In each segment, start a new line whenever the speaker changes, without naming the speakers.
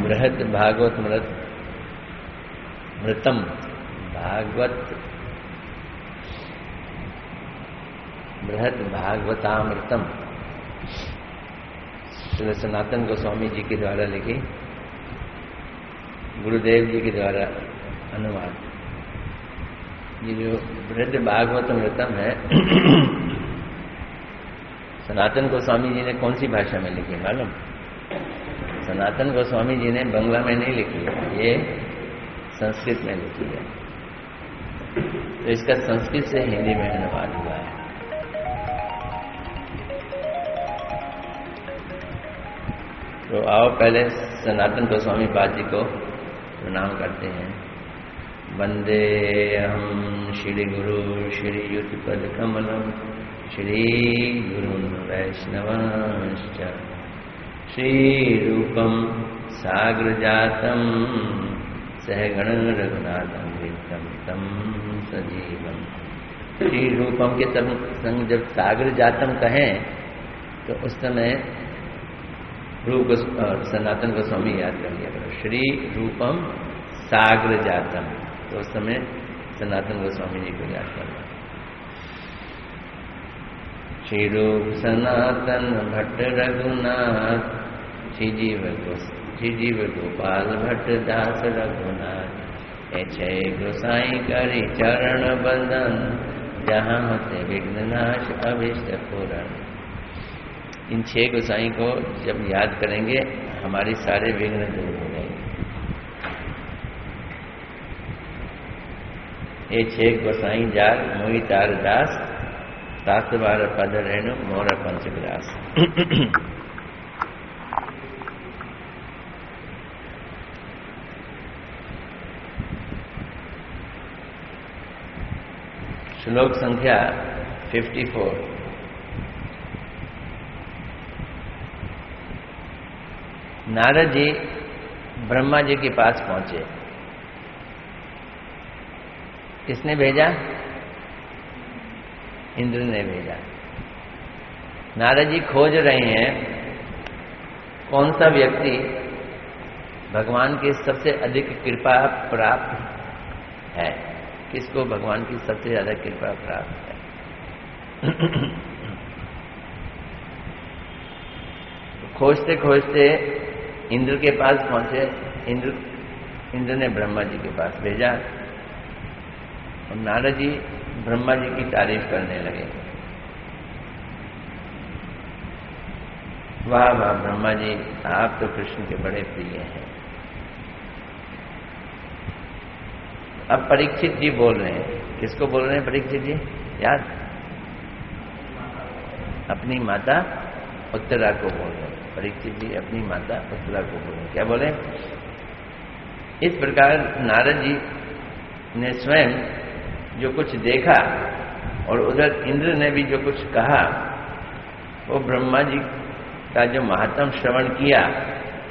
बृहद भागवत मृतम भागवत बृहद भागवतामृतम श्री सनातन गोस्वामी जी के द्वारा लिखी, गुरुदेव जी के द्वारा अनुवाद। ये जो बृहद भागवतामृतम है सनातन गोस्वामी जी ने कौन सी भाषा में लिखी मालूम? सनातन गोस्वामी जी ने बंगला में नहीं लिखी है, ये संस्कृत में लिखी है। तो इसका संस्कृत से हिंदी में अनुवाद हुआ है। तो आओ पहले सनातन गोस्वामी पाद जी को प्रणाम करते हैं। वंदे हम श्री गुरु श्री युतपद कमलम श्री गुरुन् वैष्णवांश्च श्री रूपम साग्र जातम सहगण रघुनाथम वित्तम तम सजीवम। श्री रूपम के संग जब सागर जातम कहें तो उस समय रूप सनातन गोस्वामी याद कर लिया करो। श्री रूपम सागर जातम, तो उस समय सनातन गोस्वामी जी को याद करना। श्री रूप सनातन भट्ट रघुनाथ श्री जीव गोपाल भट्ट दास रघुनाथ ऐसे गोसाई करी चरण बंदन जहाँ मते विघ्ननाश अभिष्ट पूरण। इन 6 गोसाई को जब याद करेंगे हमारी सारे विघ्न दूर हो जाएंगे। ये 6 गोसाई जार मोहि तार दास शास्त्रवार पद रेणु मोर पंचग्रास। श्लोक संख्या 54। नारद जी ब्रह्मा जी के पास पहुंचे। किसने भेजा? इंद्र ने भेजा। नारद जी खोज रहे हैं कौन सा व्यक्ति भगवान की सबसे अधिक कृपा प्राप्त है, किसको भगवान की सबसे ज्यादा कृपा प्राप्त है। खोजते खोजते इंद्र के पास पहुंचे। इंद्र ने ब्रह्मा जी के पास भेजा और नारद जी ब्रह्मा जी की तारीफ करने लगे। वाह वाह ब्रह्मा जी, आप तो कृष्ण के बड़े प्रिय हैं। अब परीक्षित जी बोल रहे हैं। किसको बोल रहे हैं परीक्षित जी? याद? अपनी माता उत्तरा को बोल रहे हैं। परीक्षित जी अपनी माता उत्तरा को बोले। क्या बोले? इस प्रकार नारद जी ने स्वयं जो कुछ देखा और उधर इंद्र ने भी जो कुछ कहा, वो ब्रह्मा जी का जो महात्म श्रवण किया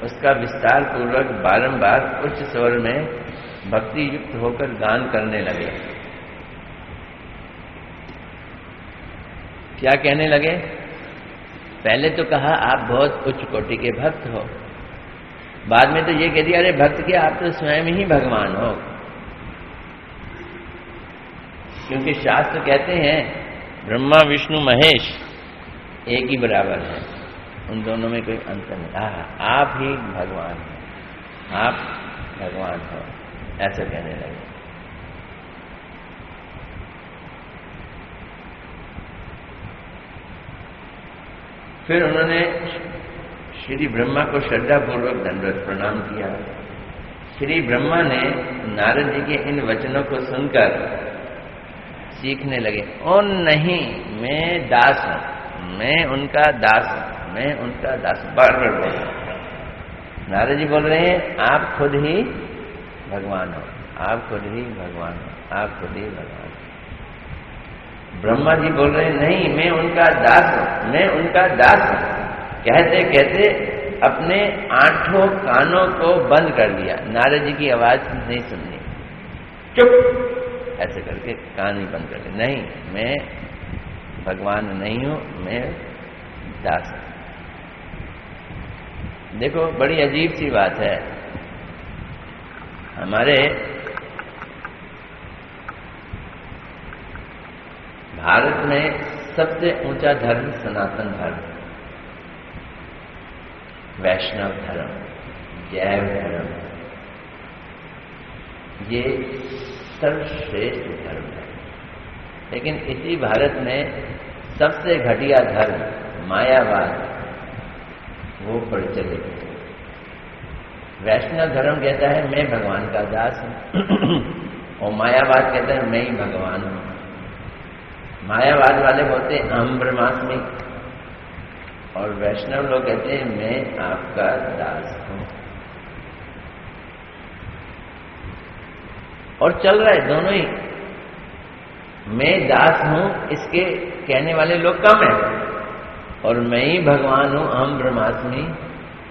उसका विस्तार पूर्वक बारंबार उच्च स्वर में भक्ति युक्त होकर गान करने लगे। क्या कहने लगे? पहले तो कहा आप बहुत उच्च कोटि के भक्त हो, बाद में तो ये कह दिया अरे भक्त क्या, आप तो स्वयं ही भगवान हो। क्योंकि शास्त्र कहते हैं ब्रह्मा विष्णु महेश एक ही बराबर है, उन दोनों में कोई अंतर नहीं। आप ही भगवान हो, आप भगवान हो, ऐसा कहने लगे। फिर उन्होंने श्री ब्रह्मा को श्रद्धापूर्वक दंडवत प्रणाम किया। श्री ब्रह्मा ने नारद जी के इन वचनों को सुनकर सीखने लगे। ओ नहीं, मैं दास हूं, मैं उनका दास हूं, मैं उनका दास। बार बार बोल नारद जी बोल रहे हैं आप खुद ही भगवान हो, आप खुद ही भगवान हो, आप खुद ही भगवान हो। ब्रह्मा जी बोल रहे हैं नहीं, मैं उनका दास हूं, मैं उनका दास हूं। कहते कहते अपने 8 कानों को बंद कर दिया। नारद जी की आवाज नहीं सुननी, चुप ऐसे करके कान ही बंद कर दिया। नहीं, मैं भगवान नहीं हूं, मैं दास हूं। देखो बड़ी अजीब सी बात है। हमारे भारत में सबसे ऊंचा धर्म सनातन धर्म, वैष्णव धर्म, जैव धर्म, ये सर्वश्रेष्ठ धर्म है। लेकिन इसी भारत में सबसे घटिया धर्म मायावाद वो प्रचलित है। वैष्णव धर्म कहता है मैं भगवान का दास हूं और मायावाद कहता है मैं ही भगवान हूं। मायावाद वाले बोलते हैं अहम ब्रह्मास्मि और वैष्णव लोग कहते हैं मैं आपका दास हूं। और चल रहा है दोनों ही। मैं दास हूं इसके कहने वाले लोग कम हैं और मैं ही भगवान हूं अहम ब्रह्मास्मि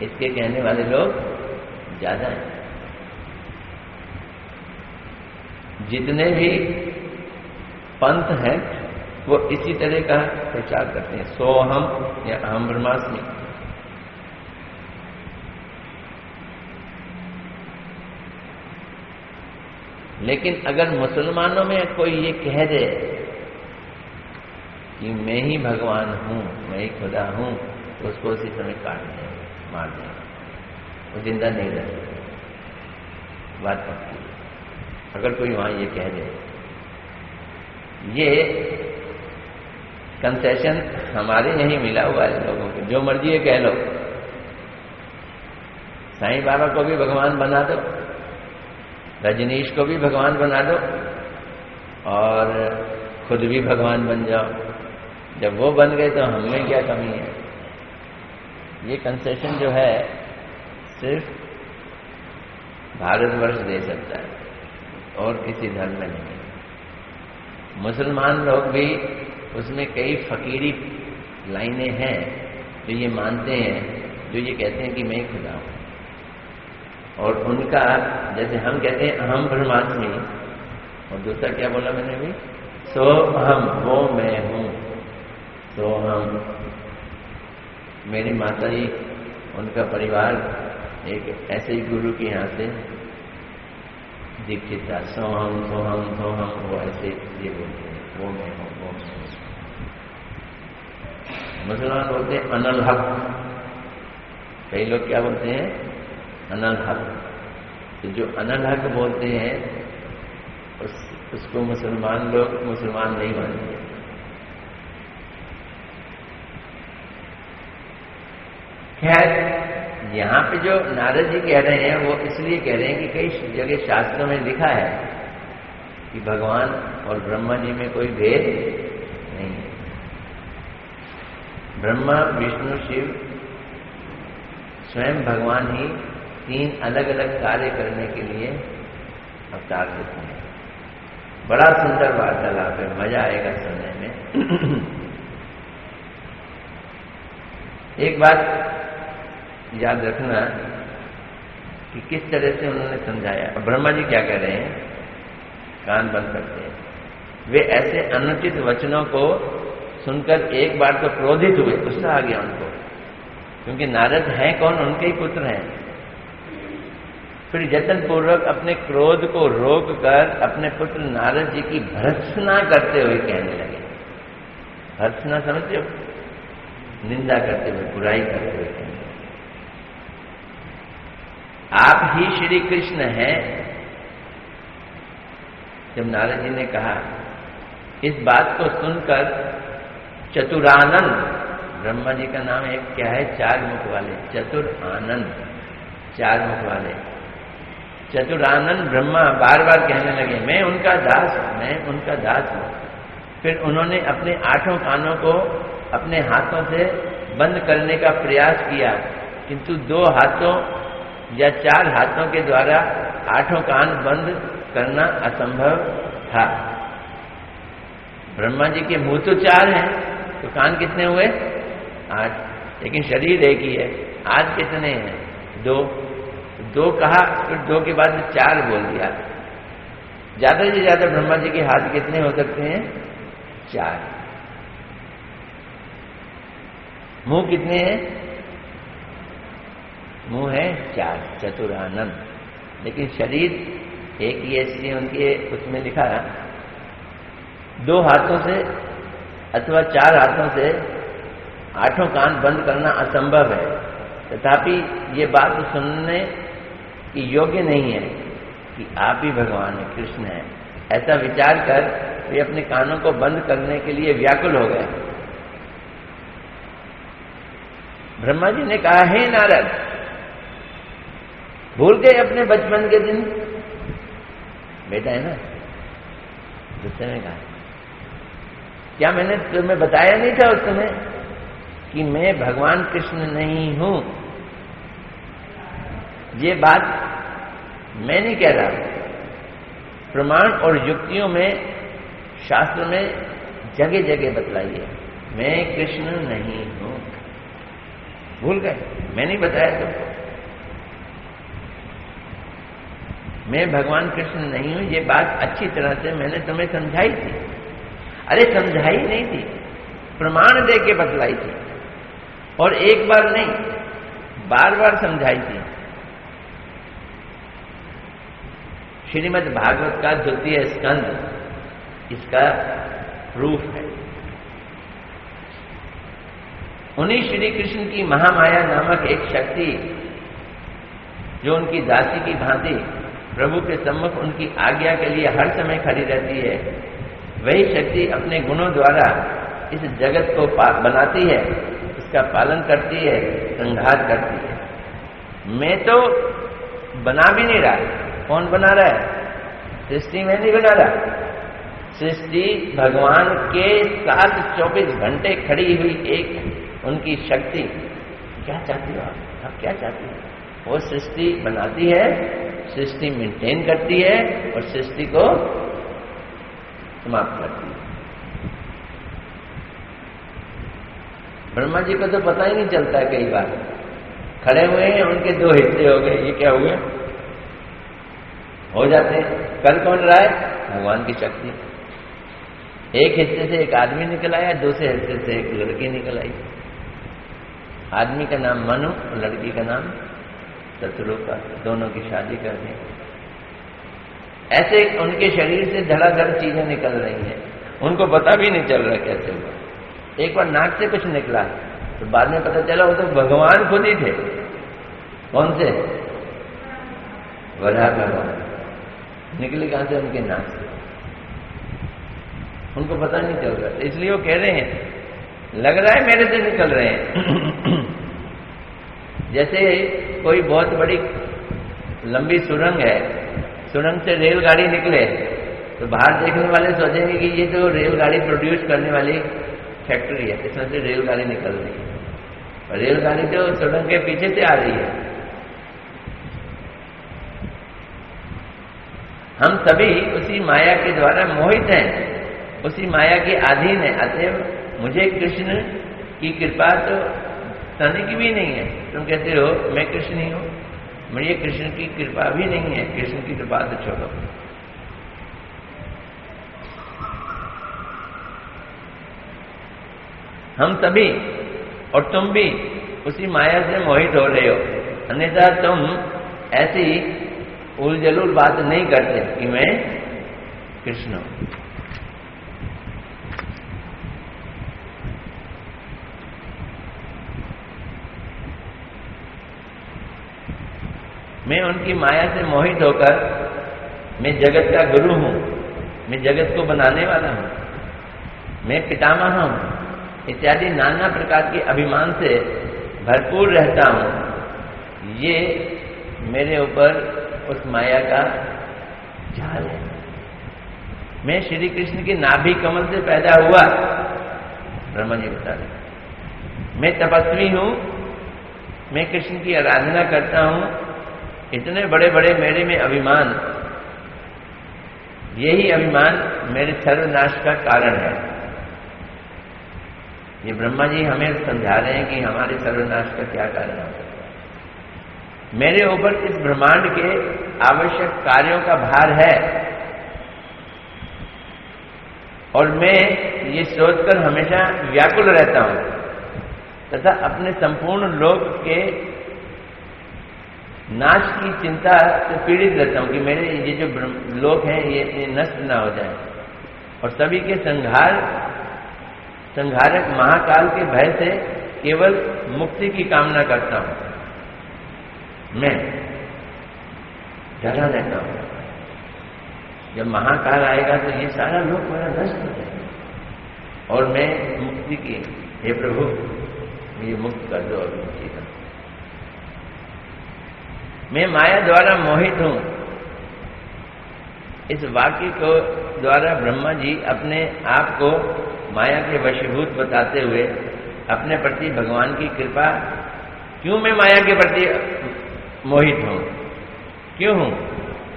इसके कहने वाले लोग ज्यादा हैं। जितने भी पंथ हैं वो इसी तरह का प्रचार करते हैं, सोहम या अहम ब्रह्मास्मि। लेकिन अगर मुसलमानों में कोई ये कह दे कि मैं ही भगवान हूं, मैं ही खुदा हूं, तो उसको उसी समय काट देंगे, मार देंगे, वो जिंदा नहीं रह सकते। बात पक्की। अगर कोई वहां ये कह दे, ये कंसेशन हमारे यहीं मिला हुआ है लोगों को, जो मर्जी ये कह लो। साईं बाबा को भी भगवान बना दो, रजनीश को भी भगवान बना दो और खुद भी भगवान बन जाओ। जब वो बन गए तो हमें क्या कमी है? ये कंसेशन जो है सिर्फ भारतवर्ष दे सकता है और किसी धर्म में नहीं। मुसलमान लोग भी उसमें कई फकीरी लाइनें हैं जो ये मानते हैं, जो ये कहते हैं कि मैं ही खुदा हूं। और उनका जैसे हम कहते हैं अहम ब्रह्मास्मि, और दूसरा क्या बोला मैंने भी, सो अहम, वो मैं हूं, सो हम। मेरी माता जी, उनका परिवार एक ऐसे ही गुरु के यहाँ से दीक्षित था, सोहम सोहम सोहम, वो ऐसे ये बोलते हैं, वो मैं हूं, वो मैं हूं। मुसलमान बोलते हैं अनल हक, कई लोग क्या बोलते हैं, अनल हक। तो जो अनल हक बोलते हैं उसको मुसलमान लोग मुसलमान नहीं मानते। खैर, यहां पे जो नारद जी कह रहे हैं वो इसलिए कह रहे हैं कि कई जगह शास्त्रों में लिखा है कि भगवान और ब्रह्मा जी में कोई भेद नहीं है। ब्रह्मा, विष्णु, शिव स्वयं भगवान ही 3 अलग अलग कार्य करने के लिए अवतार देते हैं। बड़ा सुंदर वार्तालाप है, मजा आएगा सुनने में। एक बात याद रखना कि किस तरह से उन्होंने समझाया। ब्रह्मा जी क्या कह रहे हैं, कान बंद करते हैं। वे ऐसे अनुचित वचनों को सुनकर एक बार तो क्रोधित हुए, गुस्सा आ गया उनको, क्योंकि नारद हैं कौन, उनके ही पुत्र हैं। फिर जतन पूर्वक अपने क्रोध को रोक कर अपने पुत्र नारद जी की भर्त्सना करते हुए कहने लगे। भर्त्सना समझते हो, निंदा करते हुए, बुराई करते हुए कहने लगे, आप ही श्री कृष्ण हैं। जब नारद जी ने कहा, इस बात को सुनकर चतुरानन, ब्रह्मा जी का नाम एक क्या है, 4 मुख वाले, चतुर आनंद, 4 मुख वाले। चतुरानंद ब्रह्मा बार बार कहने लगे, मैं उनका दास हूं, मैं उनका दास हूं। फिर उन्होंने अपने 8 कानों को अपने हाथों से बंद करने का प्रयास किया, किंतु 2 हाथों या 4 हाथों के द्वारा 8 कान बंद करना असंभव था। ब्रह्मा जी के मुंह तो 4 हैं, तो कान कितने हुए, 8, लेकिन शरीर एक ही है। आज कितने हैं, 2 कहा, फिर 2 के बाद 4 बोल दिया। ज्यादा से ज्यादा ब्रह्मा जी के हाथ कितने हो सकते हैं, 4। मुंह कितने हैं, मुंह है 4, चतुरानंद, लेकिन शरीर एक ही ऐसी उनके उसमें लिखा, 2 हाथों से अथवा 4 हाथों से 8 कान बंद करना असंभव है, तथापि ये बात सुनने की योग्य नहीं है कि आप ही भगवान है, कृष्ण है। ऐसा विचार कर वे अपने कानों को बंद करने के लिए व्याकुल हो गए। ब्रह्मा जी ने कहा, हे नारद, भूल गए अपने बचपन के दिन? बेटा है ना, गुस्से में कहा, क्या मैंने तुम्हें बताया नहीं था उस समय कि मैं भगवान कृष्ण नहीं हूं? ये बात मैं नहीं कह रहा, प्रमाण और युक्तियों में, शास्त्र में जगह जगह बतलाई है, मैं कृष्ण नहीं हूं। भूल गए? मैं नहीं बताया तुमको, मैं भगवान कृष्ण नहीं हूं। ये बात अच्छी तरह से मैंने तुम्हें समझाई थी। अरे समझाई नहीं थी, प्रमाण दे के बतलाई थी, और एक बार नहीं, बार बार समझाई थी। श्रीमद् भागवत का 2 स्कंद इसका प्रूफ है। उन्हीं श्री कृष्ण की महामाया नामक एक शक्ति, जो उनकी दासी की भांति प्रभु के सम्मुख उनकी आज्ञा के लिए हर समय खड़ी रहती है, वही शक्ति अपने गुणों द्वारा इस जगत को बनाती है, इसका पालन करती है, संहार करती है। मैं तो बना भी नहीं रहा। कौन बना रहा है? सृष्टि में नहीं बना रहा। सृष्टि भगवान के साथ 24 घंटे खड़ी हुई एक उनकी शक्ति। क्या चाहती हो आप क्या चाहती हो? वो सृष्टि बनाती है, सृष्टि मेंटेन करती है और सृष्टि को समाप्त करती है। ब्रह्मा जी को तो पता ही नहीं चलता है। कई बार खड़े हुए हैं, उनके 2 हिस्से हो गए। ये क्या हुए? हो जाते हैं। कल कौन रहा है? भगवान की शक्ति। एक हिस्से से एक आदमी निकल आया, दूसरे हिस्से से एक लड़की निकल आई। आदमी का नाम मनु और लड़की का नाम शत्रुपा। दोनों की शादी कर दी। ऐसे उनके शरीर से धड़ाधड़ चीजें निकल रही हैं, उनको पता भी नहीं चल रहा कैसे हुआ। एक बार नाक से कुछ निकला तो बाद में पता चला वो तो भगवान खुद ही थे। कौन से? वराह भगवान। निकले कहां से? उनके नाक से। उनको पता नहीं चल रहा, इसलिए वो कह रहे हैं, लग रहा है मेरे से निकल रहे हैं। जैसे कोई बहुत बड़ी लंबी सुरंग है, सुरंग से रेलगाड़ी निकले तो बाहर देखने वाले सोचेंगे कि ये तो रेलगाड़ी प्रोड्यूस करने वाली फैक्ट्री है, इसमें से रेलगाड़ी निकल रही है। और रेलगाड़ी तो सुरंग के पीछे से आ रही है। हम सभी उसी माया के द्वारा मोहित हैं, उसी माया के अधीन है। अतएव मुझे कृष्ण की कृपा तो तनिक भी नहीं है। तुम कहते हो मैं कृष्ण ही हूं, मुझे कृष्ण की कृपा भी नहीं है। कृष्ण की कृपा तो छोड़ो। हम सभी और तुम भी उसी माया से मोहित हो रहे हो, अन्यथा तुम ऐसी उलझलूल बात नहीं करते कि मैं कृष्ण हूं। मैं उनकी माया से मोहित होकर मैं जगत का गुरु हूं, मैं जगत को बनाने वाला हूं, मैं पितामह हूं इत्यादि नाना प्रकार के अभिमान से भरपूर रहता हूं। ये मेरे ऊपर उस माया का जाल है। मैं श्री कृष्ण के नाभि कमल से पैदा हुआ, ब्रह्मा जी बता रहे। मैं तपस्वी हूं, मैं कृष्ण की आराधना करता हूं। इतने बड़े बड़े मेरे में अभिमान, यही अभिमान मेरे सर्वनाश का कारण है। ये ब्रह्मा जी हमें समझा रहे हैं कि हमारे सर्वनाश का क्या कारण है। मेरे ऊपर इस ब्रह्मांड के आवश्यक कार्यों का भार है और मैं ये सोचकर हमेशा व्याकुल रहता हूं तथा अपने संपूर्ण लोक के नाश की चिंता से पीड़ित रहता हूं कि मेरे ये जो लोक हैं ये नष्ट ना हो जाए, और सभी के संहारक महाकाल के भय से केवल मुक्ति की कामना करता हूं। मैं डरा रहता हूं, जब महाकाल आएगा तो ये सारा लोक मेरा नष्ट हो जाएगा और मैं मुक्ति की, हे प्रभु मुझे मुक्त कर दो अभी जीवन। मैं माया द्वारा मोहित हूं। इस वाक्य को द्वारा ब्रह्मा जी अपने आप को माया के वशीभूत बताते हुए अपने प्रति भगवान की कृपा, क्यों मैं माया के प्रति मोहित हूं, क्यों हूं?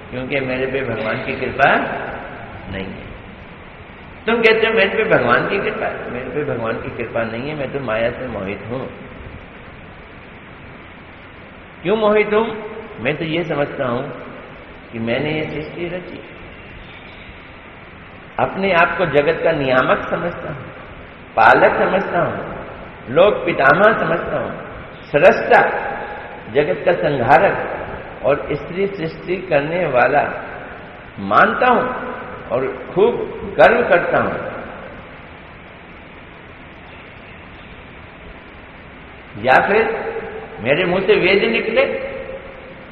क्योंकि मेरे पे भगवान की कृपा नहीं है। तुम कहते हो मेरे पे भगवान की कृपा है, मेरे पे भगवान की कृपा नहीं है, मैं तो माया से मोहित हूं। क्यों मोहित हूं? मैं तो ये समझता हूं कि मैंने ये सृष्टि रची, अपने आप को जगत का नियामक समझता हूं, पालक समझता हूं, लोक पितामह समझता हूं, स्रष्टा, जगत का संहारक और स्त्री सृष्टि करने वाला मानता हूं और खूब गर्व करता हूं। या फिर मेरे मुंह से वेद निकले,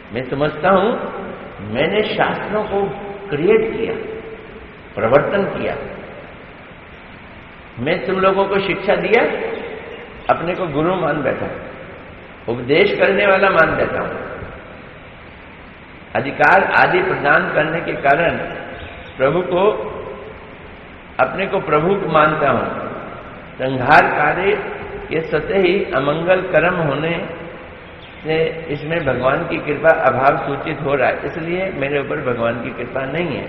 मैं समझता हूं मैंने शास्त्रों को क्रिएट किया, प्रवर्तन किया, मैं तुम लोगों को शिक्षा दिया, अपने को गुरु मान बैठा, उपदेश करने वाला मान बैठा हूं, अधिकार आदि प्रदान करने के कारण प्रभु को, अपने को प्रभु मानता हूं। संहार कार्य के स्वतः ही अमंगल कर्म होने से इसमें भगवान की कृपा अभाव सूचित हो रहा है, इसलिए मेरे ऊपर भगवान की कृपा नहीं है।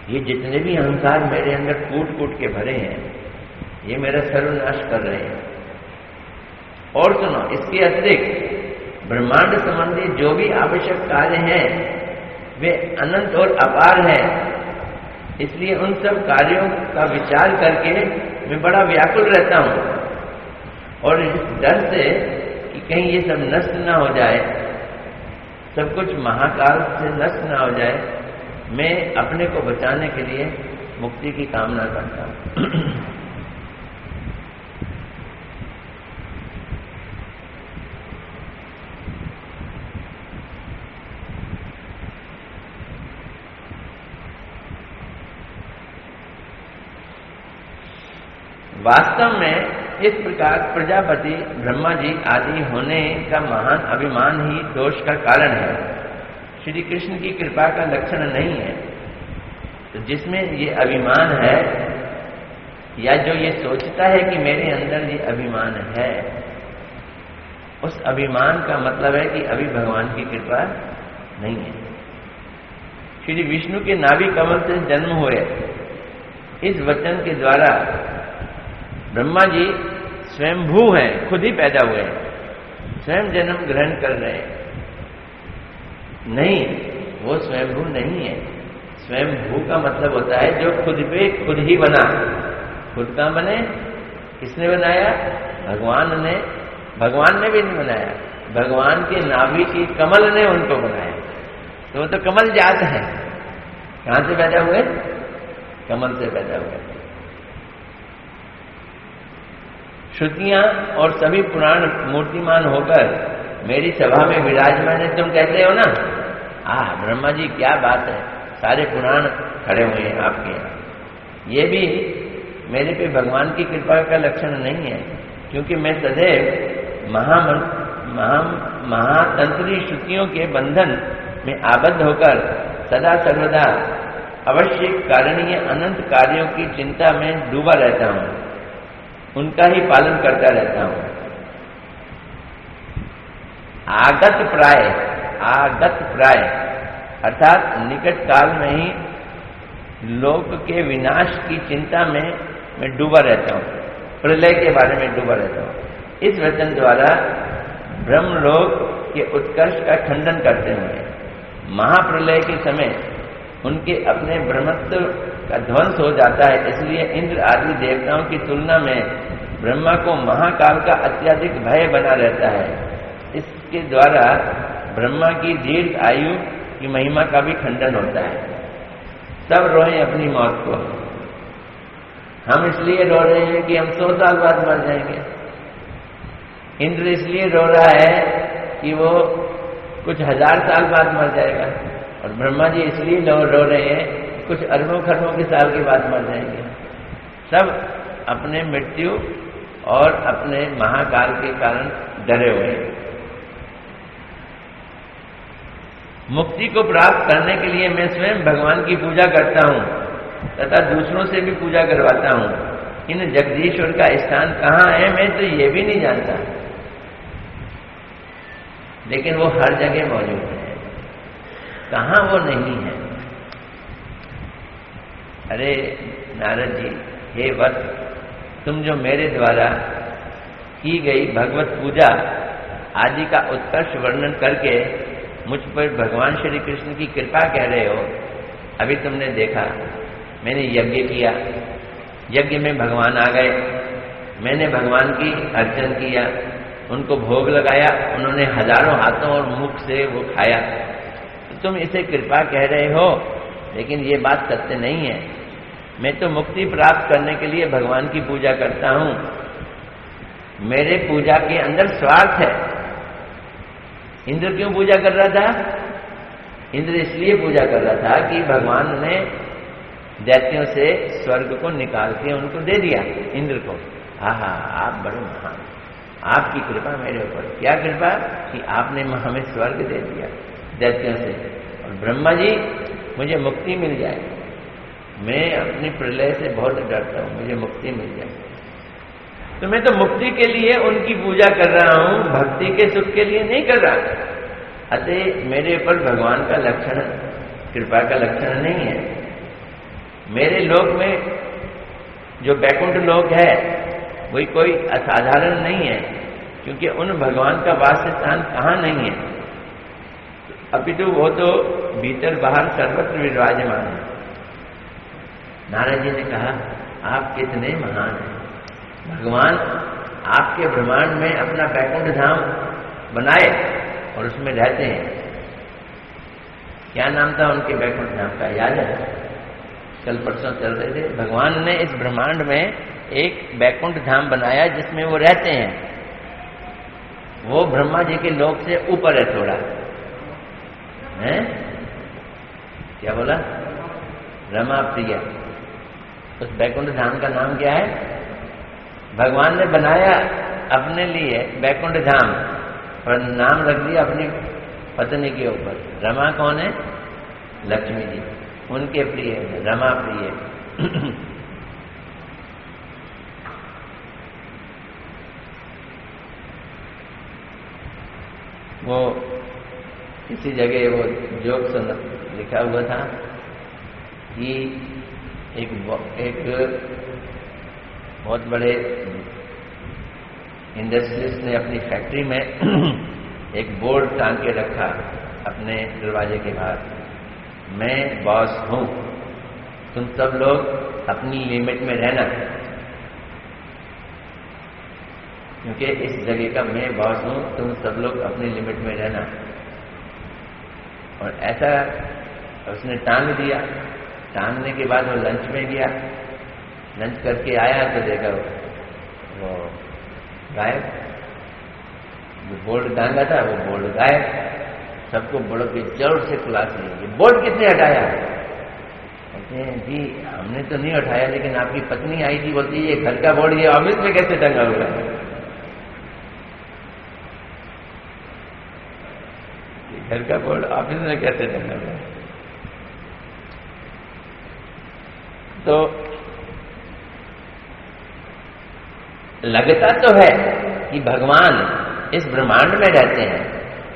ये जितने भी अहंकार मेरे अंदर कूट कूट के भरे हैं, ये मेरा सर्वनाश कर रहे हैं। और सुनो, इसके अतिरिक्त ब्रह्मांड संबंधी जो भी आवश्यक कार्य हैं वे अनंत और अपार हैं, इसलिए उन सब कार्यों का विचार करके मैं बड़ा व्याकुल रहता हूं। और इस डर से कि कहीं ये सब नष्ट ना हो जाए, सब कुछ महाकाल से नष्ट ना हो जाए, मैं अपने को बचाने के लिए मुक्ति की कामना करता हूं। वास्तव में इस प्रकार प्रजापति ब्रह्मा जी आदि होने का महान अभिमान ही दोष का कारण है, श्री कृष्ण की कृपा का लक्षण नहीं है। तो जिसमें ये अभिमान है या जो ये सोचता है कि मेरे अंदर ये अभिमान है, उस अभिमान का मतलब है कि अभी भगवान की कृपा नहीं है। श्री विष्णु के नाभि कमल से जन्म हुए इस वचन के द्वारा ब्रह्मा जी स्वयंभू हैं, खुद ही पैदा हुए हैं, स्वयं जन्म ग्रहण कर रहे हैं। नहीं, वो स्वयंभू नहीं है। स्वयंभू का मतलब होता है जो खुद पे खुद ही बना। खुद कहां बने? किसने बनाया? भगवान ने। भगवान ने भी नहीं बनाया, भगवान के नाभि की कमल ने उनको बनाया। तो वो तो कमल जात है। कहां से पैदा हुए? कमल से पैदा हुए। श्रुतियां और सभी पुराण मूर्तिमान होकर मेरी सभा में विराजमान है। तुम कहते हो ना, ब्रह्मा जी क्या बात है, सारे पुराण खड़े हुए हैं आपके यहाँ। ये भी मेरे पे भगवान की कृपा का लक्षण नहीं है, क्योंकि मैं सदैव महातंत्री श्रुतियों के बंधन में आबद्ध होकर सदा सर्वदा अवश्य कारणीय अनंत कार्यों की चिंता में डूबा रहता हूं, उनका ही पालन करता रहता हूं। आगत प्राय अर्थात निकट काल में ही लोक के विनाश की चिंता में मैं डूबा रहता हूं, प्रलय के बारे में डूबा रहता हूं। इस वचन द्वारा ब्रह्मलोक के उत्कर्ष का खंडन करते हुए महाप्रलय के समय उनके अपने ब्रह्मत्व का ध्वंस हो जाता है, इसलिए इंद्र आदि देवताओं की तुलना में ब्रह्मा को महाकाल का अत्यधिक भय बना रहता है। इस उसके द्वारा ब्रह्मा की दीर्घ आयु की महिमा का भी खंडन होता है। सब रोए अपनी मौत को। हम इसलिए रो रहे हैं कि हम 100 साल बाद मर जाएंगे। इंद्र इसलिए रो रहा है कि वो कुछ 1000 साल बाद मर जाएगा, और ब्रह्मा जी इसलिए रो रहे हैं कि कुछ अरबों खरबों के साल के बाद मर जाएंगे। सब अपने मृत्यु और अपने महाकाल के कारण डरे हुए हैं। मुक्ति को प्राप्त करने के लिए मैं स्वयं भगवान की पूजा करता हूं तथा दूसरों से भी पूजा करवाता हूं। इन जगदीश्वर का स्थान कहाँ है मैं तो ये भी नहीं जानता, लेकिन वो हर जगह मौजूद है। कहाँ वो नहीं है? अरे नारद जी, हे वत्स, तुम जो मेरे द्वारा की गई भगवत पूजा आदि का उत्कर्ष वर्णन करके मुझ पर भगवान श्री कृष्ण की कृपा कह रहे हो, अभी तुमने देखा मैंने यज्ञ किया, यज्ञ में भगवान आ गए, मैंने भगवान की अर्चन किया, उनको भोग लगाया, उन्होंने हजारों हाथों और मुख से वो खाया। तो तुम इसे कृपा कह रहे हो, लेकिन ये बात सत्य नहीं है। मैं तो मुक्ति प्राप्त करने के लिए भगवान की पूजा करता हूं। मेरे पूजा के अंदर स्वार्थ है। इंद्र क्यों पूजा कर रहा था? इंद्र इसलिए पूजा कर रहा था कि भगवान ने दैत्यों से स्वर्ग को निकाल के उनको दे दिया। इंद्र को, आहा, आप बड़े महान, आपकी कृपा मेरे ऊपर। क्या कृपा? कि आपने हमें स्वर्ग दे दिया दैत्यों से। और ब्रह्मा जी, मुझे मुक्ति मिल जाए, मैं अपनी प्रलय से बहुत डरता हूं, मुझे मुक्ति मिल जाए। तो मैं तो मुक्ति के लिए उनकी पूजा कर रहा हूं, भक्ति के सुख के लिए नहीं कर रहा। अतः मेरे ऊपर भगवान का लक्षण, कृपा का लक्षण नहीं है। मेरे लोक में जो बैकुंठ लोक है वही कोई असाधारण नहीं है, क्योंकि उन भगवान का वास स्थान कहाँ नहीं है, अपितु वो तो भीतर बाहर सर्वत्र विराजमान है। नारद जी ने कहा, आप कितने महान हैं। भगवान आपके ब्रह्मांड में अपना बैकुंठ धाम बनाए और उसमें रहते हैं। क्या नाम था उनके बैकुंठ धाम का, याद है? कल परसों चल रहे थे। भगवान ने इस ब्रह्मांड में एक बैकुंठ धाम बनाया जिसमें वो रहते हैं। वो ब्रह्मा जी के लोक से ऊपर है थोड़ा, है? क्या बोला? रमा प्रिया। उस बैकुंठ धाम का नाम क्या है? भगवान ने बनाया अपने लिए बैकुंठ धाम और नाम रख दिया अपनी पत्नी के ऊपर। रमा कौन है? लक्ष्मी जी, उनके प्रिय, रमा प्रिय। वो किसी जगह वो जोक सुन लिखा हुआ था कि एक बहुत बड़े इंडस्ट्रियलिस्ट ने अपनी फैक्ट्री में एक बोर्ड टांग के रखा अपने दरवाजे के बाहर, मैं बॉस हूं, तुम सब लोग अपनी लिमिट में रहना, क्योंकि इस जगह का मैं बॉस हूं, तुम सब लोग अपनी लिमिट में रहना। और ऐसा उसने टांग दिया। टांगने के बाद वो लंच में गया, लंच करके आया तो देखा वो गायब, जो बोर्ड टांगा था वो बोर्ड गायब। सबको बड़ों की जोर से क्लास ली, बोर्ड किसने हटाया? कहते हैं जी हमने तो नहीं हटाया, लेकिन आपकी पत्नी आई थी, बोलती ये घर का बोर्ड ये ऑफिस में कैसे टंगा हुआ है? घर का बोर्ड ऑफिस में कैसे टंगा हुआ है? तो लगता तो है कि भगवान इस ब्रह्मांड में रहते हैं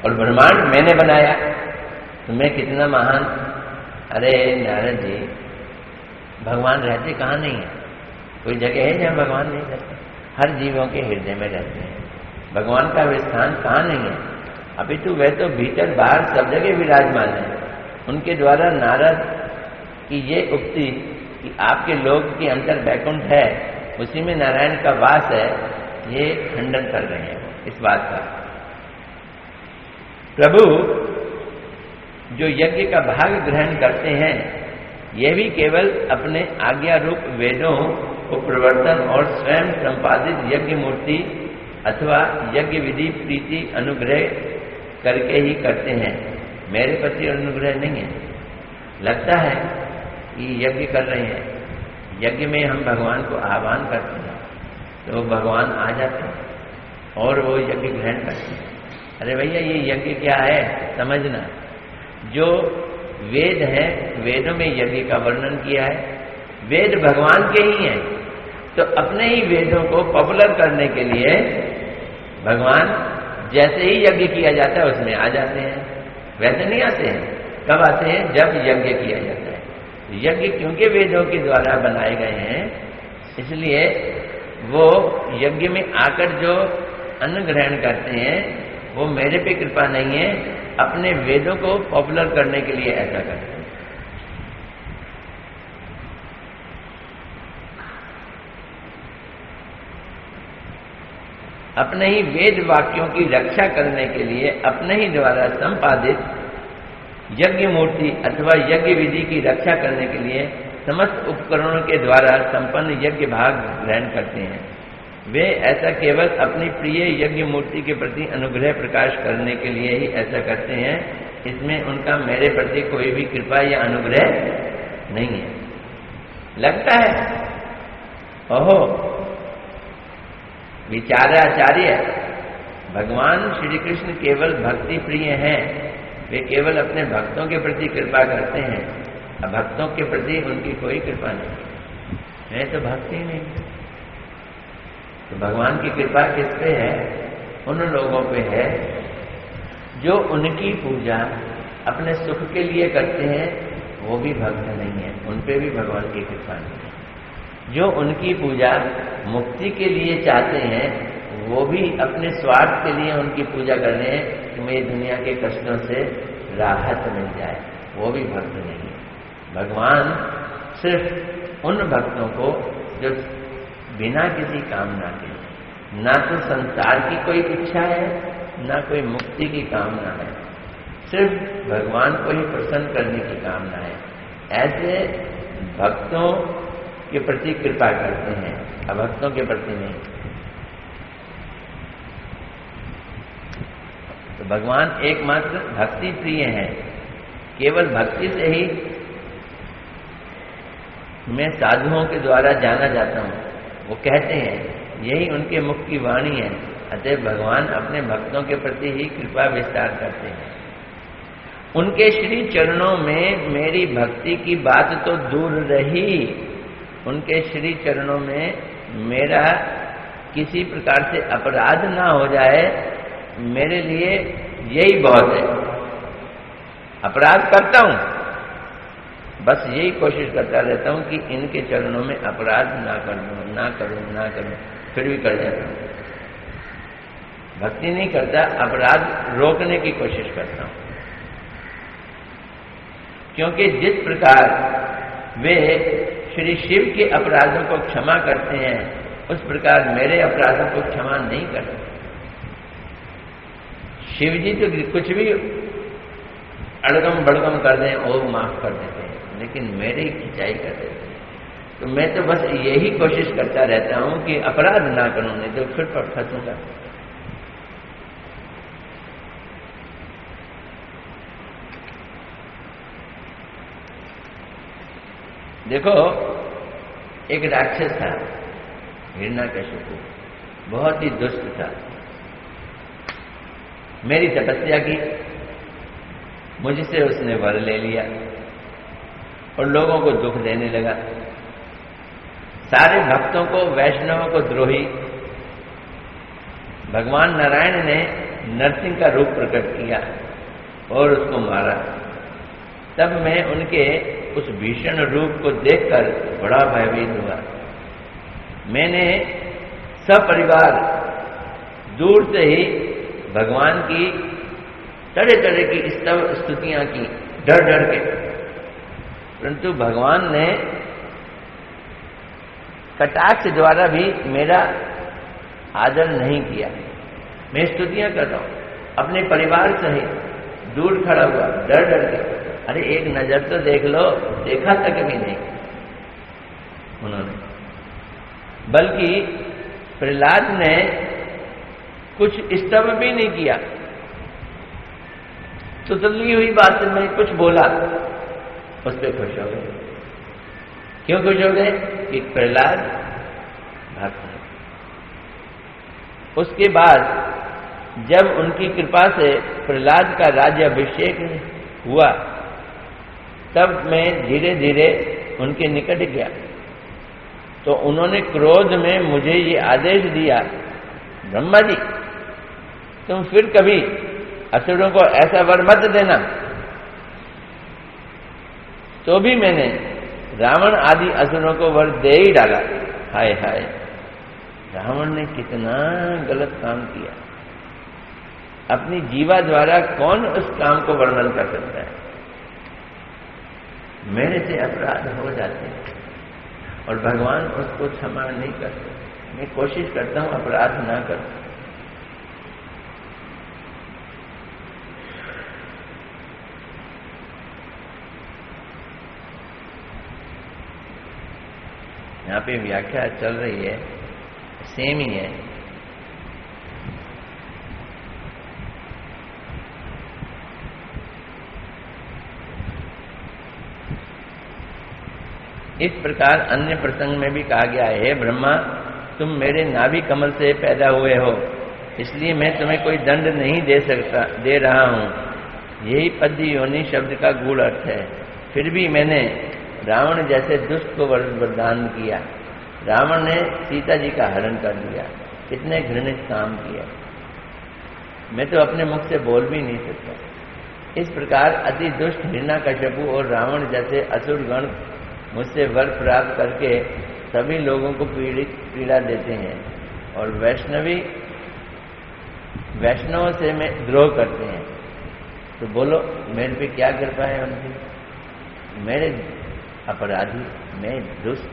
और ब्रह्मांड मैंने बनाया, तो मैं कितना महान। अरे नारद जी, भगवान रहते कहाँ नहीं है? कोई जगह है जहाँ भगवान नहीं रहते? हर जीवों के हृदय में रहते हैं। भगवान का स्थान कहाँ नहीं है? अभी तो वह तो भीतर बाहर सब जगह विराजमान है। उनके द्वारा नारद की ये उक्ति कि आपके लोक के अंदर बैकुंठ है, उसी में नारायण का वास है, ये खंडन कर रहे हैं इस बात का। प्रभु जो यज्ञ का भाग ग्रहण करते हैं, यह भी केवल अपने आज्ञा रूप वेदों को प्रवर्तन और स्वयं संपादित यज्ञ मूर्ति अथवा यज्ञ विधि प्रीति अनुग्रह करके ही करते हैं। मेरे प्रति अनुग्रह नहीं है। लगता है कि यज्ञ कर रहे हैं, यज्ञ में हम भगवान को आह्वान करते हैं तो भगवान आ जाते हैं और वो यज्ञ ग्रहण करते हैं। अरे भैया, ये यज्ञ क्या है समझना। जो वेद हैं, वेदों में यज्ञ का वर्णन किया है, वेद भगवान के ही हैं, तो अपने ही वेदों को पॉपुलर करने के लिए भगवान जैसे ही यज्ञ किया जाता है उसमें आ जाते हैं। वैसे नहीं आते हैं। कब आते हैं? जब यज्ञ किया जाता है। यज्ञ क्योंकि वेदों के द्वारा बनाए गए हैं, इसलिए वो यज्ञ में आकर जो अन्न ग्रहण करते हैं वो मेरे पे कृपा नहीं है, अपने वेदों को पॉपुलर करने के लिए ऐसा करते हैं। अपने ही वेद वाक्यों की रक्षा करने के लिए अपने ही द्वारा संपादित यज्ञ मूर्ति अथवा यज्ञ विधि की रक्षा करने के लिए समस्त उपकरणों के द्वारा संपन्न यज्ञ भाग ग्रहण करते हैं। वे ऐसा केवल अपनी प्रिय यज्ञ मूर्ति के प्रति अनुग्रह प्रकाश करने के लिए ही ऐसा करते हैं। इसमें उनका मेरे प्रति कोई भी कृपा या अनुग्रह नहीं है। लगता है ओहो, विचाराचार्य भगवान श्री कृष्ण केवल भक्ति प्रिय हैं, वे केवल अपने भक्तों के प्रति कृपा करते हैं, अब भक्तों के प्रति उनकी कोई कृपा नहीं है, तो भक्ति नहीं। तो भगवान की कृपा किस पे है? उन लोगों पे है जो उनकी पूजा अपने सुख के लिए करते हैं, वो भी भक्त नहीं है, उन पे भी भगवान की कृपा नहीं है। जो उनकी पूजा मुक्ति के लिए चाहते हैं, वो भी अपने स्वार्थ के लिए उनकी पूजा कर रहे हैं कि मुझे दुनिया के कष्टों से राहत मिल जाए, वो भी भक्त नहीं है। भगवान सिर्फ उन भक्तों को जो बिना किसी कामना के, ना तो संसार की कोई इच्छा है, ना कोई मुक्ति की कामना है, सिर्फ भगवान को ही प्रसन्न करने की कामना है, ऐसे भक्तों के प्रति कृपा करते हैं, अभक्तों के प्रति नहीं। तो भगवान एकमात्र भक्ति प्रिय हैं। केवल भक्ति से ही मैं साधुओं के द्वारा जाना जाता हूँ। वो कहते हैं, यही उनके मुख की वाणी है। अतः भगवान अपने भक्तों के प्रति ही कृपा विस्तार करते हैं। उनके श्री चरणों में मेरी भक्ति की बात तो दूर रही, उनके श्री चरणों में मेरा किसी प्रकार से अपराध ना हो जाए, मेरे लिए यही बहुत है। अपराध करता हूं, बस यही कोशिश करता रहता हूं कि इनके चरणों में अपराध ना करूं, फिर भी कर जाता हूं। भक्ति नहीं करता, अपराध रोकने की कोशिश करता हूं। क्योंकि जिस प्रकार वे श्री शिव के अपराधों को क्षमा करते हैं, उस प्रकार मेरे अपराधों को क्षमा नहीं करते। शिव जी तो कुछ भी अड़गम बड़गम कर दें और माफ कर देते हैं, लेकिन मेरे ही खिंचाई कर देते हैं। तो मैं तो बस यही कोशिश करता रहता हूं कि अपराध ना करूं, नहीं तो फिर फंसूंगा। देखो, एक राक्षस था हिरण्यकशिपु, बहुत ही दुष्ट था। मेरी तपस्या की, मुझसे उसने वर ले लिया और लोगों को दुख देने लगा। सारे भक्तों को, वैष्णवों को द्रोही। भगवान नारायण ने नरसिंह का रूप प्रकट किया और उसको मारा। तब मैं उनके उस भीषण रूप को देखकर बड़ा भयभीत हुआ। मैंने सपरिवार दूर से ही भगवान की तरह तरह की स्तुतियां की, डर डर के। परंतु भगवान ने कटाक्ष द्वारा भी मेरा आदर नहीं किया। मैं स्तुतियां कर रहा हूं, अपने परिवार सहित दूर खड़ा हुआ, डर डर के। अरे एक नजर तो देख लो, देखा तक भी नहीं उन्होंने। बल्कि प्रहलाद ने कुछ स्तव भी नहीं किया, तुतली हुई बात में कुछ बोला, उस पर खुश हो गए। क्यों खुश हो गए? कि प्रहलाद भक्त है। उसके बाद जब उनकी कृपा से प्रहलाद का राज्य अभिषेक हुआ, तब मैं धीरे धीरे उनके निकट गया, तो उन्होंने क्रोध में मुझे ये आदेश दिया, ब्रह्मा जी तुम फिर कभी असुरों को ऐसा वर मत देना। तो भी मैंने रावण आदि असुरों को वर दे ही डाला। हाय हाय, रावण ने कितना गलत काम किया। अपनी जीवा द्वारा कौन उस काम को वर्णन कर सकता है? मेरे से अपराध हो जाते हैं और भगवान उसको क्षमा नहीं करते। मैं कोशिश करता हूं अपराध ना करूं। यहां पे व्याख्या चल रही है, सेम ही है। इस प्रकार अन्य प्रसंग में भी कहा गया है, हे ब्रह्मा तुम मेरे नाभि कमल से पैदा हुए हो, इसलिए मैं तुम्हें कोई दंड नहीं दे रहा हूं। यही पद्य योनि शब्द का गूढ़ अर्थ है। फिर भी मैंने रावण जैसे दुष्ट को वरदान किया। रावण ने सीता जी का हरण कर दिया। कितने घृणित काम किया, मैं तो अपने मुख से बोल भी नहीं सकता। इस प्रकार अति दुष्ट हिरण्यकश्यपु और रावण जैसे असुर गण मुझसे वर प्राप्त करके सभी लोगों को पीड़ा देते हैं और वैष्णवों से में द्रोह करते हैं। तो बोलो मेरे पे क्या कृपा है उनकी? मेरे अपराधी, मैं दुष्ट,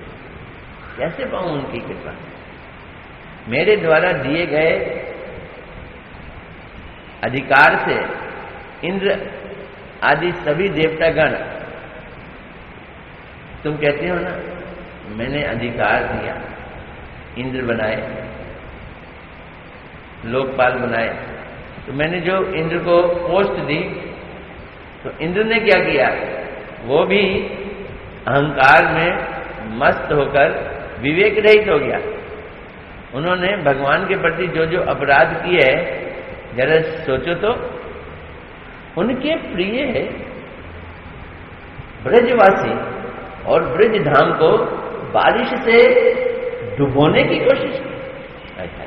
कैसे पाऊं उनकी कृपा? मेरे द्वारा दिए गए अधिकार से इंद्र आदि सभी देवतागण, तुम कहते हो ना मैंने अधिकार दिया, इंद्र बनाए, लोकपाल बनाए, तो मैंने जो इंद्र को पोस्ट दी, तो इंद्र ने क्या किया? वो भी अहंकार में मस्त होकर विवेक रहित हो गया। उन्होंने भगवान के प्रति जो जो अपराध किए, जरा सोचो तो। उनके प्रिय ब्रजवासी और ब्रज धाम को बारिश से डुबोने की कोशिश की। अच्छा,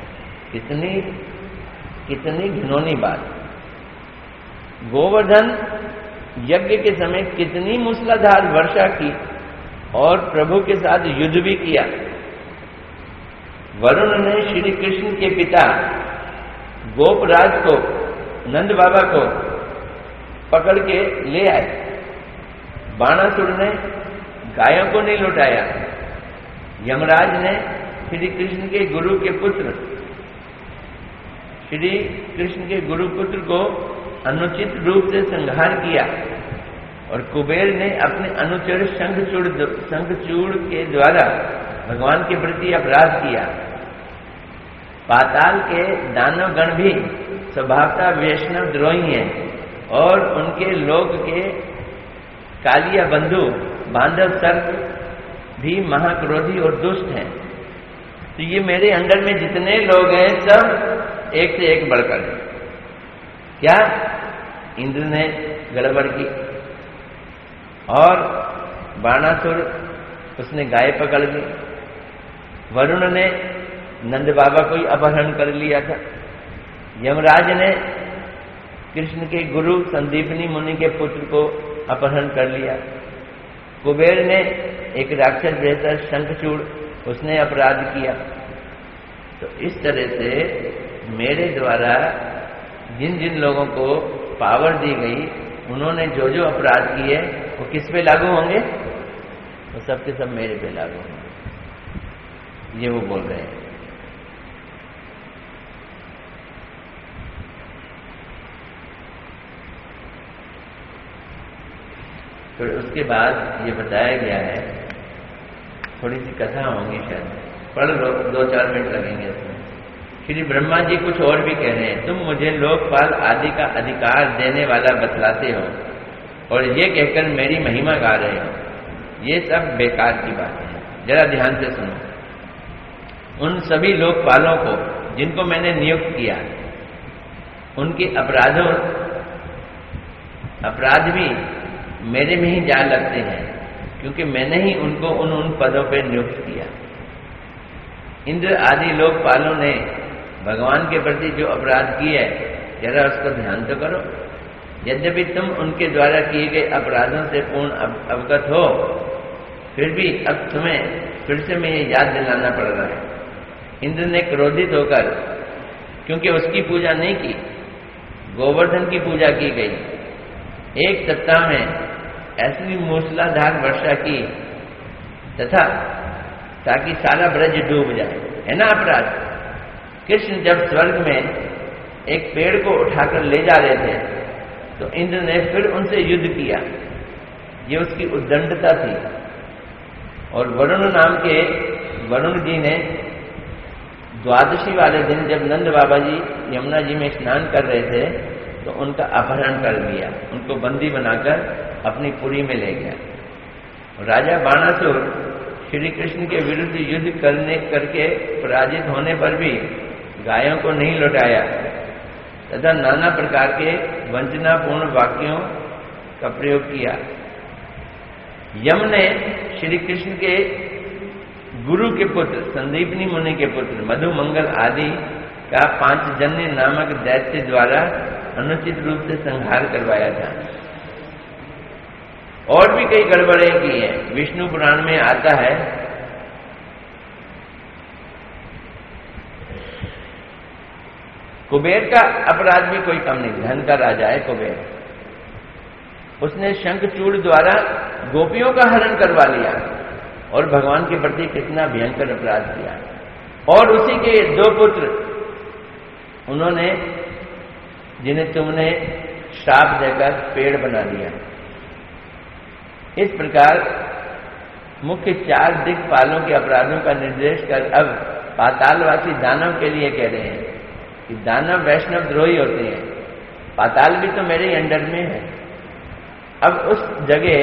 कितनी घिनौनी बात। गोवर्धन यज्ञ के समय कितनी मूसलाधार वर्षा की और प्रभु के साथ युद्ध भी किया। वरुण ने श्री कृष्ण के पिता गोपराज को, नंद बाबा को पकड़ के ले आए। बाणासुर ने गायों को नहीं लौटाया। यमराज ने श्री कृष्ण के गुरु के पुत्र, श्री कृष्ण के गुरु पुत्र को अनुचित रूप से संहार किया और कुबेर ने अपने अनुचर शंखचूड़ के द्वारा भगवान के प्रति अपराध किया। पाताल के दानव गण भी स्वभावतः वैष्णव द्रोही हैं और उनके लोक के कालिया बंधु बांधव सर्प भी महाक्रोधी और दुष्ट हैं। तो ये मेरे अंडर में जितने लोग हैं सब एक से एक बढ़कर। क्या इंद्र ने गड़बड़ की और बाणासुर उसने गाय पकड़ ली। वरुण ने नंद बाबा को ही अपहरण कर लिया था। यमराज ने कृष्ण के गुरु संदीपनी मुनि के पुत्र को अपहरण कर लिया। कुबेर ने एक राक्षस जैसा शंखचूड़, उसने अपराध किया। तो इस तरह से मेरे द्वारा जिन जिन लोगों को पावर दी गई, उन्होंने जो जो अपराध किए वो किस पे लागू होंगे? वो सब के सब मेरे पे लागू होंगे। ये वो बोल रहे हैं। फिर उसके बाद ये बताया गया है, थोड़ी सी कथा होंगी शायद, पढ़ लो, 2-4 मिनट लगेंगे इसमें। श्री ब्रह्मा जी कुछ और भी कह रहे हैं, तुम मुझे लोकपाल आदि का अधिकार देने वाला बतलाते हो और ये कहकर मेरी महिमा गा रहे हो, ये सब बेकार की बातें हैं। जरा ध्यान से सुनो। उन सभी लोकपालों को जिनको मैंने नियुक्त किया, उनके अपराध भी मेरे में ही जा लगते हैं, क्योंकि मैंने ही उनको उन पदों पर नियुक्त किया। इंद्र आदि लोकपालों ने भगवान के प्रति जो अपराध किए, जरा उसको ध्यान तो करो। यद्यपि तुम उनके द्वारा किए गए अपराधों से पूर्ण अवगत हो, फिर भी अब तुम्हें फिर से मैं ये याद दिलाना पड़ रहा है। इंद्र ने क्रोधित होकर, क्योंकि उसकी पूजा नहीं की, गोवर्धन की पूजा की गई, एक सप्ताह में ऐसी मूसलाधार वर्षा की तथा ताकि सारा ब्रज डूब जाए, है ना अपराध। कृष्ण जब स्वर्ग में एक पेड़ को उठाकर ले जा रहे थे, तो इंद्र ने फिर उनसे युद्ध किया, ये उसकी उद्दंडता थी। और वरुण जी ने द्वादशी वाले दिन जब नंद बाबा जी यमुना जी में स्नान कर रहे थे, तो उनका अपहरण कर लिया, उनको बंदी बनाकर अपनी पुरी में ले गया। राजा बाणासुर श्री कृष्ण के विरुद्ध युद्ध करके पराजित होने पर भी गायों को नहीं लौटाया तथा नाना प्रकार के वंचनापूर्ण वाक्यों का प्रयोग किया। यम ने श्री कृष्ण के गुरु के पुत्र संदीपनी मुनि के पुत्र मधुमंगल आदि का पांचजन्य नामक दैत्य द्वारा अनुचित रूप से संहार करवाया था। और भी कई गड़बड़ें की हैं। विष्णु पुराण में आता है, कुबेर का अपराध भी कोई कम नहीं, धन का राजा है कुबेर। उसने शंखचूड़ द्वारा गोपियों का हरण करवा लिया और भगवान के प्रति कितना भयंकर अपराध किया। और उसी के 2 पुत्र उन्होंने, जिन्हें तुमने श्राप देकर पेड़ बना दिया। इस प्रकार मुख्य 4 दिक्पालों के अपराधों का निर्देश कर अब पातालवासी दानव के लिए कह रहे हैं कि दानव वैष्णव द्रोही होते हैं, पाताल भी तो मेरे ही अंडर में है। अब उस जगह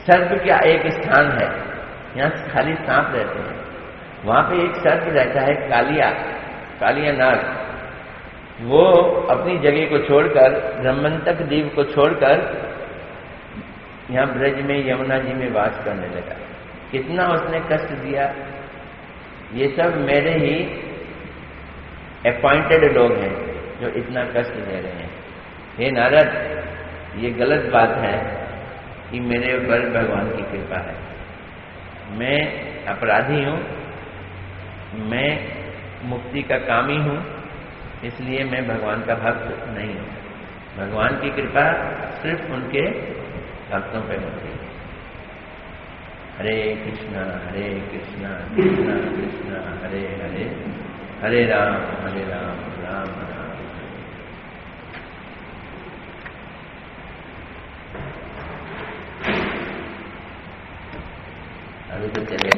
सर्प का एक स्थान है, यहाँ खाली सांप रहते हैं, वहां पे एक सर्प रहता है, कालिया नाग। वो अपनी जगह को छोड़कर, ब्रह्मंतक द्वीप को छोड़कर यहाँ ब्रज में यमुना जी में वास करने लगा। कितना उसने कष्ट दिया। ये सब मेरे ही अपॉइंटेड लोग हैं जो इतना कष्ट दे रहे हैं। हे नारद, ये गलत बात है कि मेरे ऊपर भगवान की कृपा है। मैं अपराधी हूँ, मैं मुक्ति का कामी हूँ, इसलिए मैं भगवान का भक्त नहीं हूँ। भगवान की कृपा सिर्फ उनके भक्तों पे होती है। हरे कृष्णा कृष्णा कृष्णा हरे हरे, हरे राम राम राम। अभी तो चले।